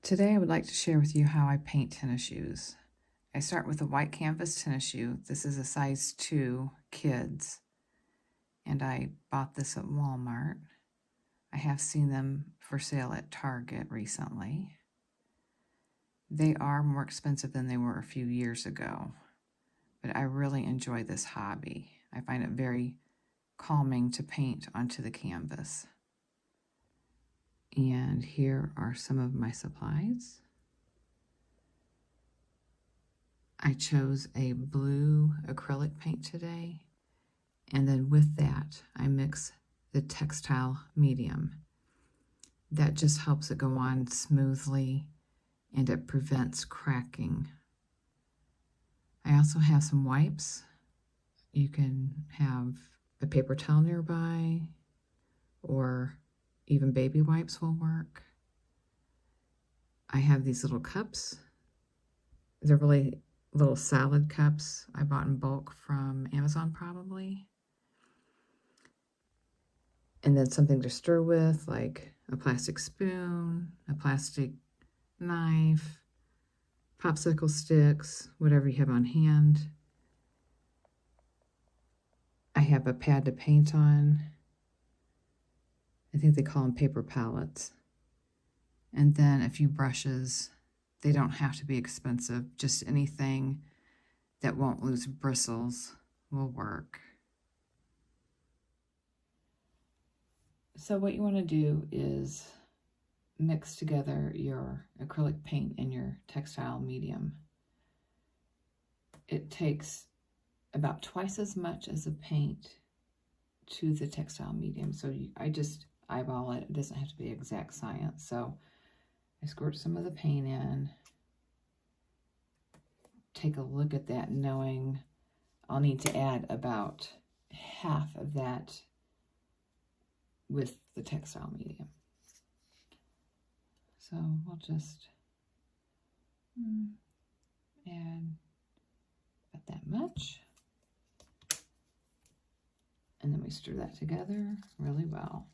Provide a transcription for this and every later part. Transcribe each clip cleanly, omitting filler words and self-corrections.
Today I would like to share with you how I paint tennis shoes. I start with a white canvas tennis shoe. This is a size 2 kids, and I bought this at Walmart. I have seen them for sale at Target recently. They are more expensive than they were a few years ago, but I really enjoy this hobby. I find it very calming to paint onto the canvas. And here are some of my supplies. I chose a blue acrylic paint today, and then with that I mix the textile medium. That just helps it go on smoothly and it prevents cracking. I also have some wipes. You can have a paper towel nearby, or even baby wipes will work. I have these little cups. They're really little salad cups I bought in bulk from Amazon probably. And then something to stir with, like a plastic spoon, a plastic knife, popsicle sticks, whatever you have on hand. I have a pad to paint on. I think they call them paper palettes. And then a few brushes. They don't have to be expensive, just anything that won't lose bristles will work. So what you want to do is mix together your acrylic paint and your textile medium. It takes about twice as much as the paint to the textile medium. So I just eyeball it. It doesn't have to be exact science. So I squirt some of the paint in. Take a look at that, knowing I'll need to add about half of that with the textile medium. So we'll just add about that much. And then we stir that together really well.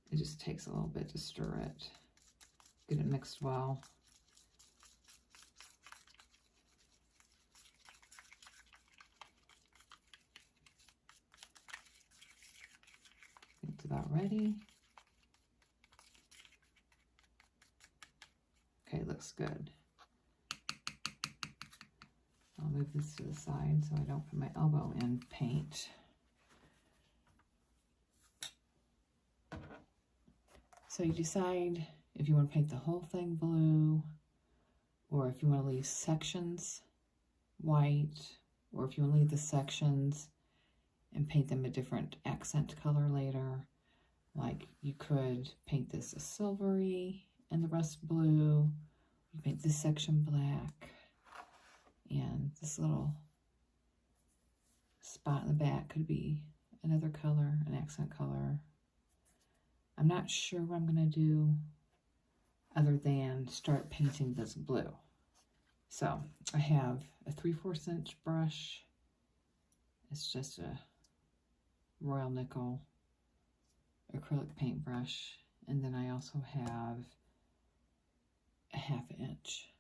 It just takes a little bit to stir it, get it mixed well. It's about ready. Okay, looks good. I'll move this to the side so I don't put my elbow in paint. So you decide if you want to paint the whole thing blue, or if you want to leave sections white, or if you want to leave the sections and paint them a different accent color later. Like you could paint this a silvery and the rest blue. You paint this section black, and this little spot in the back could be another color, an accent color. I'm not sure what I'm going to do other than start painting this blue. So I have a 3/4 inch brush. It's just a Royal Nickel acrylic paint brush. And then I also have a 1/2 inch.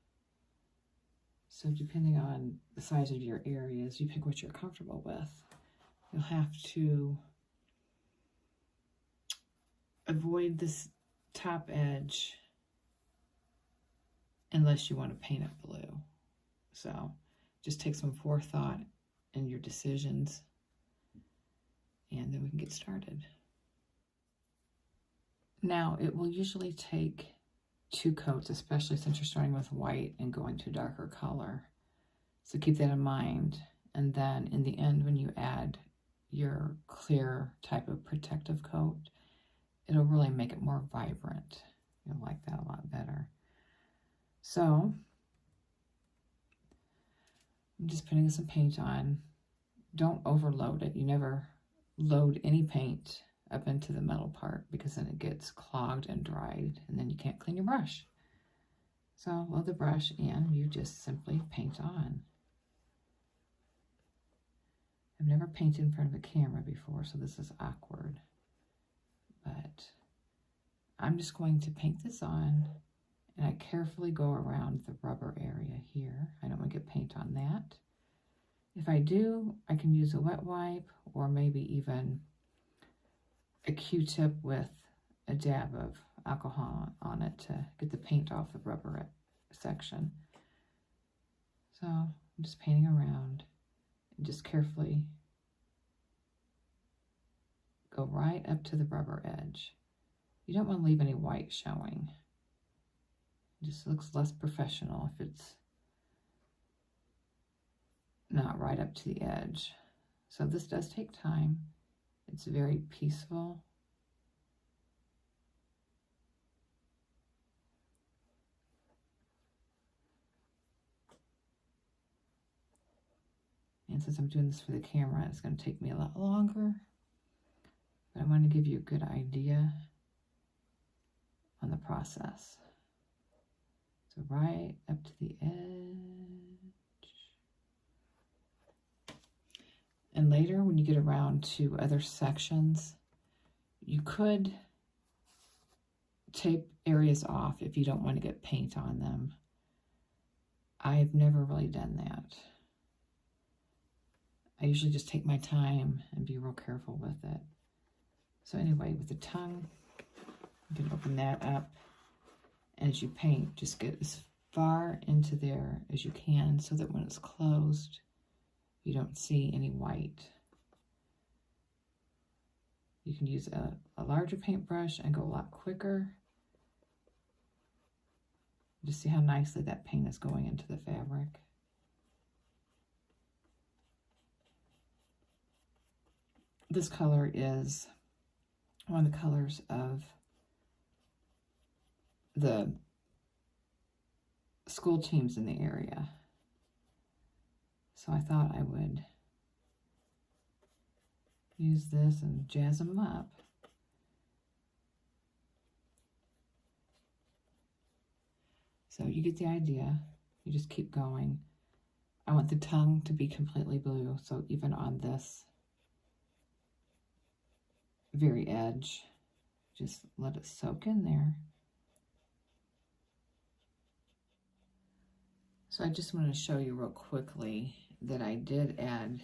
So depending on the size of your areas, you pick what you're comfortable with. You'll have to avoid this top edge unless you want to paint it blue. So just take some forethought in your decisions, and then we can get started. Now, it will usually take 2 coats, especially since you're starting with white and going to a darker color. So keep that in mind. And then in the end, when you add your clear type of protective coat, it'll really make it more vibrant. You'll like that a lot better. So I'm just putting some paint on. Don't overload it. You never load any paint up into the metal part, because then it gets clogged and dried, and then you can't clean your brush. So load the brush and you just simply paint on. I've never painted in front of a camera before, so this is awkward. but I'm just going to paint this on, and I carefully go around the rubber area here. I don't want to get paint on that. If I do, I can use a wet wipe or maybe even a Q-tip with a dab of alcohol on it to get the paint off the rubber section. So I'm just painting around and just carefully go right up to the rubber edge. You don't want to leave any white showing. It just looks less professional if it's not right up to the edge. So this does take time. It's very peaceful. And since I'm doing this for the camera, it's going to take me a lot longer. But I want to give you a good idea on the process. So right up to the edge. And later, when you get around to other sections, you could tape areas off if you don't want to get paint on them. I've never really done that. I usually just take my time and be real careful with it. So anyway, with the tongue, you can open that up. And as you paint, just get as far into there as you can so that when it's closed, you don't see any white. You can use a larger paintbrush and go a lot quicker. Just see how nicely that paint is going into the fabric. This color is one of the colors of the school teams in the area. So I thought I would use this and jazz them up. So you get the idea. You just keep going. I want the tongue to be completely blue, so even on this very edge, just let it soak in there. So I just want to show you real quickly that I did add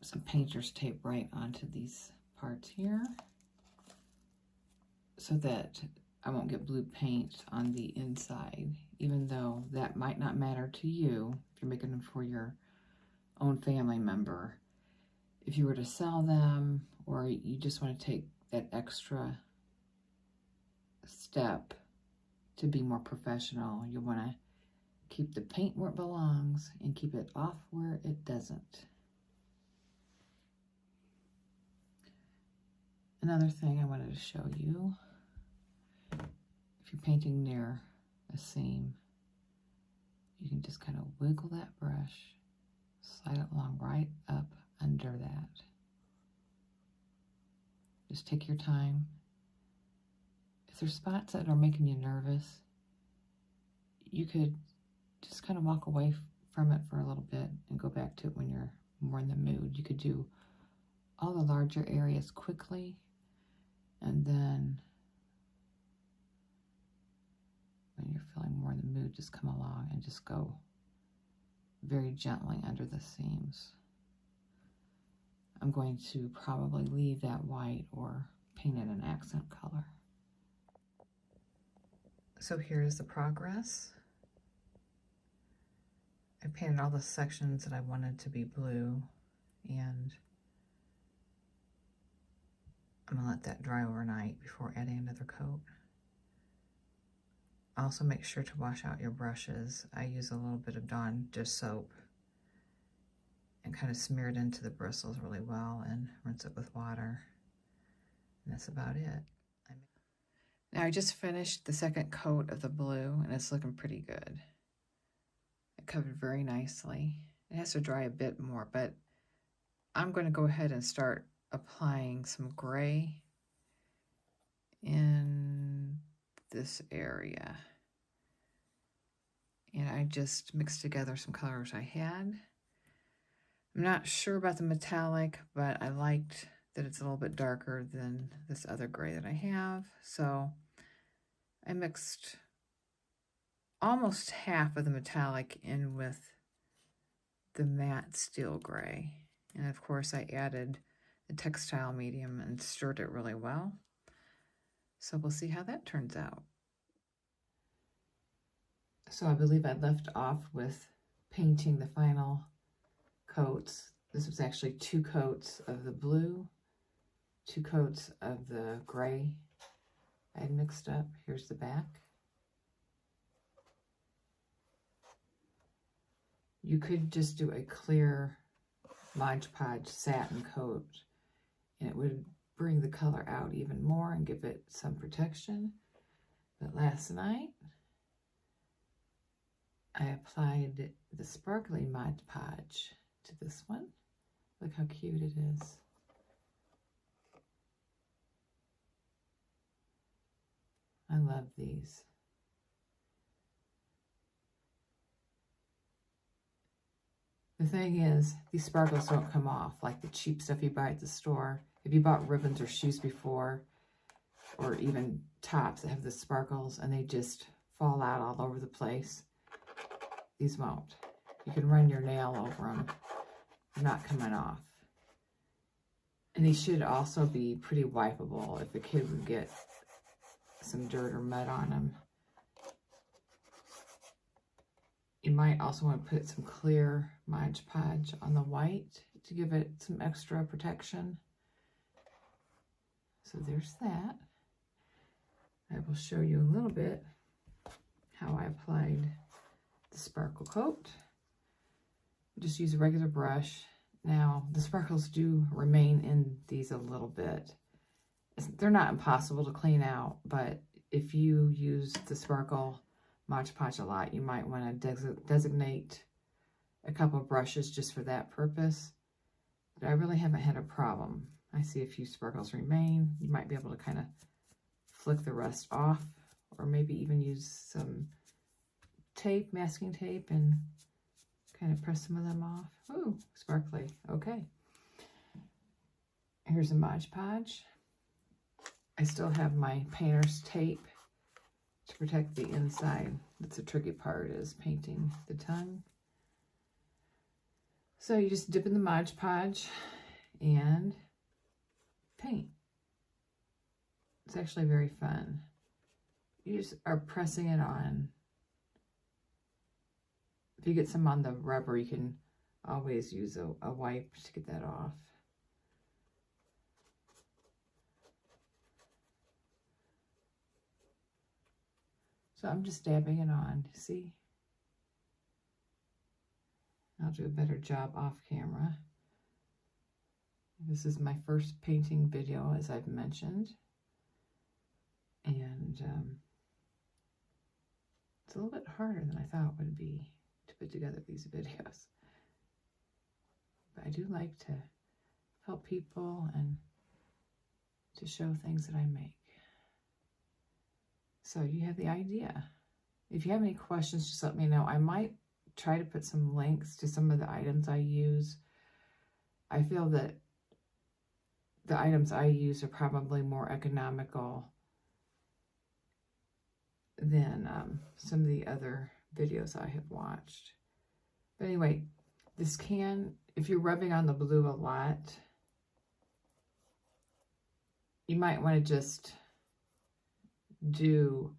some painter's tape right onto these parts here so that I won't get blue paint on the inside, even though that might not matter to you if you're making them for your own family member. If you were to sell them, or you just want to take that extra step to be more professional, you want to keep the paint where it belongs and keep it off where it doesn't. Another thing I wanted to show you, if you're painting near a seam, you can just kind of wiggle that brush, slide it along right up under that. Just take your time. If there's spots that are making you nervous, you could just kind of walk away from it for a little bit and go back to it when you're more in the mood. You could do all the larger areas quickly, and then when you're feeling more in the mood, just come along and just go very gently under the seams. I'm going to probably leave that white or paint it an accent color. So here's the progress. I painted all the sections that I wanted to be blue, and I'm gonna let that dry overnight before adding another coat. Also make sure to wash out your brushes. I use a little bit of Dawn dish soap and kind of smear it into the bristles really well and rinse it with water. And that's about it. Now I just finished the second coat of the blue and it's looking pretty good. It covered very nicely. It has to dry a bit more, but I'm going to go ahead and start applying some gray in this area. And I just mixed together some colors I had. I'm not sure about the metallic, but I liked that it's a little bit darker than this other gray that I have. So I mixed almost half of the metallic in with the matte steel gray. And of course I added the textile medium and stirred it really well. So we'll see how that turns out. So I believe I left off with painting the final coats. This was actually 2 coats of the blue, 2 coats of the gray I had mixed up. Here's the back. You could just do a clear Mod Podge satin coat and it would bring the color out even more and give it some protection. But last night I applied the sparkly Mod Podge to this one. Look how cute it is. I love these. The thing is, these sparkles don't come off like the cheap stuff you buy at the store. If you bought ribbons or shoes before, or even tops that have the sparkles and they just fall out all over the place, these won't. You can run your nail over them. They're not coming off. And these should also be pretty wipeable if a kid would get some dirt or mud on them. You might also want to put some clear Mod Podge on the white to give it some extra protection. So there's that. I will show you a little bit how I applied the sparkle coat. Just use a regular brush. Now, the sparkles do remain in these a little bit. They're not impossible to clean out, but if you use the sparkle Mod Podge a lot, you might want to designate a couple of brushes just for that purpose. But I really haven't had a problem. I see a few sparkles remain. You might be able to kind of flick the rest off, or maybe even use some tape, masking tape, and kind of press some of them off. Ooh, sparkly. Okay. Here's a Mod Podge. I still have my painter's tape to protect the inside. That's the tricky part, is painting the tongue. So you just dip in the Mod Podge and paint. It's actually very fun. You just are pressing it on. If you get some on the rubber, you can always use a wipe to get that off. So I'm just dabbing it on, see? I'll do a better job off camera. This is my first painting video, as I've mentioned. And it's a little bit harder than I thought it would be to put together these videos. But I do like to help people and to show things that I make. So you have the idea. If you have any questions, just let me know. I might try to put some links to some of the items I use. I feel that the items I use are probably more economical than some of the other videos I have watched. But anyway, this can, if you're rubbing on the blue a lot, you might want to just do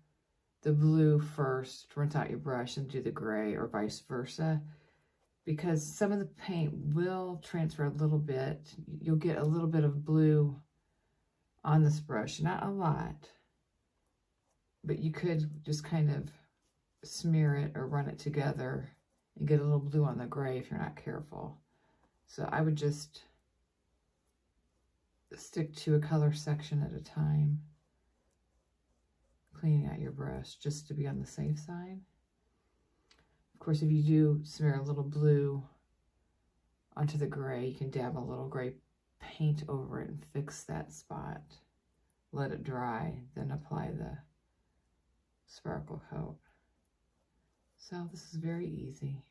the blue first, rinse out your brush, and do the gray, or vice versa, because some of the paint will transfer a little bit. You'll get a little bit of blue on this brush, not a lot, but you could just kind of smear it or run it together and get a little blue on the gray if you're not careful. So I would just stick to a color section at a time, cleaning out your brush just to be on the safe side. Of course, if you do smear a little blue onto the gray, you can dab a little gray paint over it and fix that spot. Let it dry, then apply the sparkle coat. So this is very easy.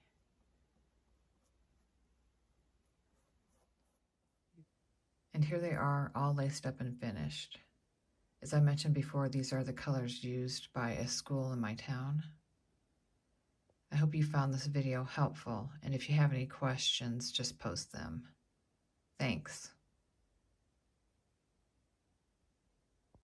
And here they are, all laced up and finished. As I mentioned before, these are the colors used by a school in my town. I hope you found this video helpful, and if you have any questions, just post them. Thanks.